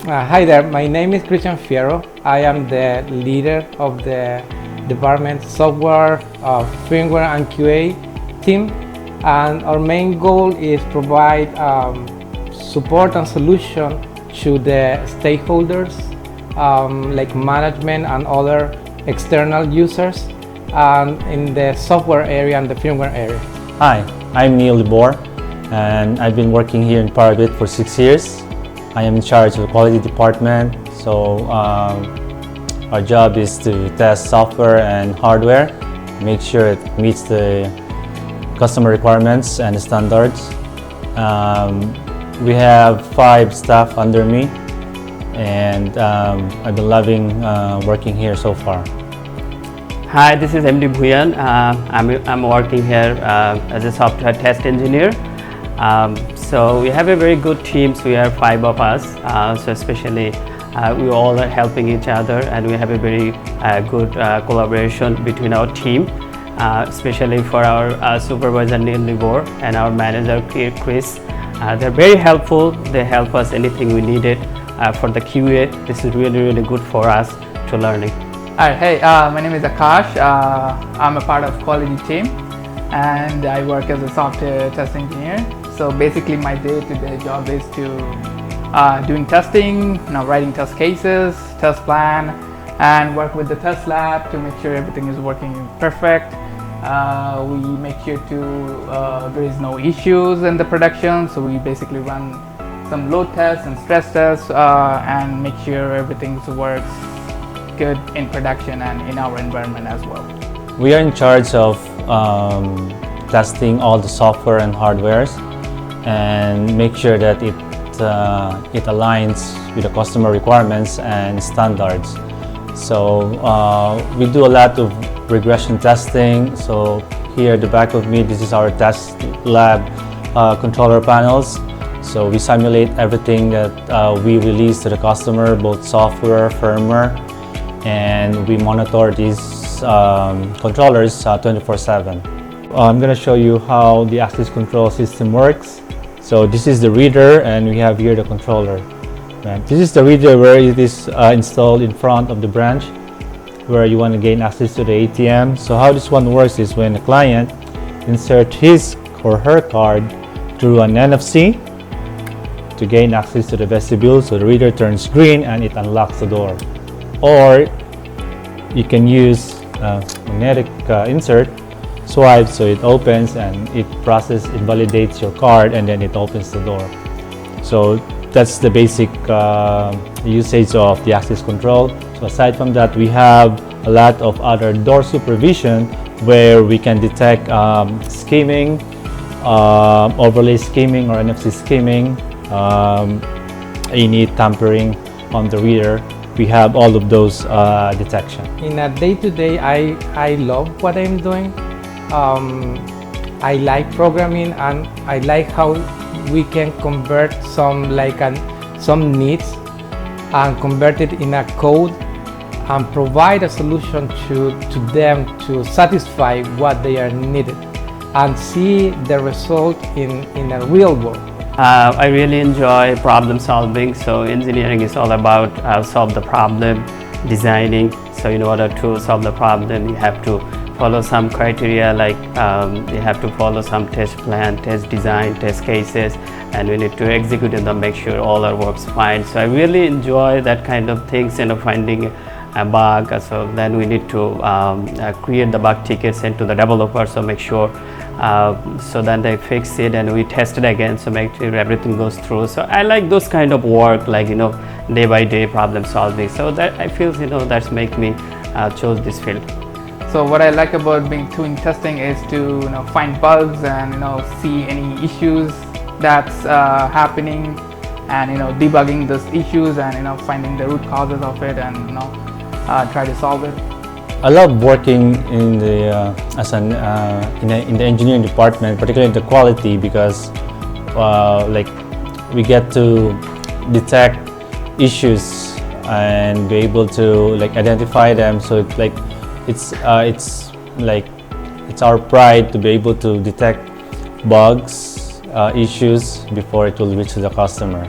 Hi there, my name is Christian Fierro. I am the leader of the department software, firmware and QA team, and our main goal is provide support and solution to the stakeholders like management and other external users in the software area and the firmware area. Hi, I'm Neil Libor, and I've been working here in Parabit for 6 years. I am in charge of the quality department, so our job is to test software and hardware, make sure it meets the customer requirements and standards. We have 5 staff under me, and I've been loving working here so far. Hi, this is MD Bhuyan. I'm working here as a software test engineer. So we have a very good team. So we are 5 of us. So especially we all are helping each other, and we have a very good collaboration between our team, especially for our supervisor Neil Libor and our manager Chris. They're very helpful. They help us anything we needed for the QA. This is really good for us to learning. Alright, hey, my name is Akash. I'm a part of quality team, and I work as a software test engineer. So basically my day-to-day job is to doing testing, writing test cases, test plan, and work with the test lab to make sure everything is working perfect. We make sure there is no issues in the production, so we basically run some load tests and stress tests and make sure everything works good in production and in our environment as well. We are in charge of testing all the software and hardwares and make sure that it aligns with the customer requirements and standards. So we do a lot of regression testing. So here at the back of me, this is our test lab controller panels. So we simulate everything that we release to the customer, both software, firmware, and we monitor these controllers 24/7. I'm going to show you how the access control system works. So this is the reader, and we have here the controller. This is the reader where it is installed in front of the branch where you want to gain access to the ATM. So how this one works is when the client inserts his or her card through an NFC to gain access to the vestibule, so the reader turns green and it unlocks the door. Or you can use magnetic insert, swipe, so it opens and it validates your card, and then it opens the door. So that's the basic usage of the access control. So aside from that, we have a lot of other door supervision where we can detect skimming, overlay skimming or NFC skimming, any tampering on the reader. We have all of those detection. In a day-to-day, I love what I'm doing. I like programming, and I like how we can convert some needs and convert it in a code and provide a solution to them to satisfy what they are needed and see the result in a real world. I really enjoy problem solving. So engineering is all about solve the problem, designing. So in order to solve the problem, you have to follow some criteria, like you have to follow some test plan, test design, test cases, and we need to execute them, make sure all our works fine. So I really enjoy that kind of things, finding a bug. So then we need to create the bug tickets, send to the developer, so make sure so then they fix it and we test it again, so make sure everything goes through. So I like those kind of work, like day by day problem solving. So that I feel that's make me chose this field. So what I like about doing testing is to find bugs and see any issues that's happening, and debugging those issues and finding the root causes of it, and try to solve it. I love working in the in the engineering department, particularly in the quality, because we get to detect issues and be able to identify them. So it's our pride to be able to detect bugs, issues before it will reach the customer.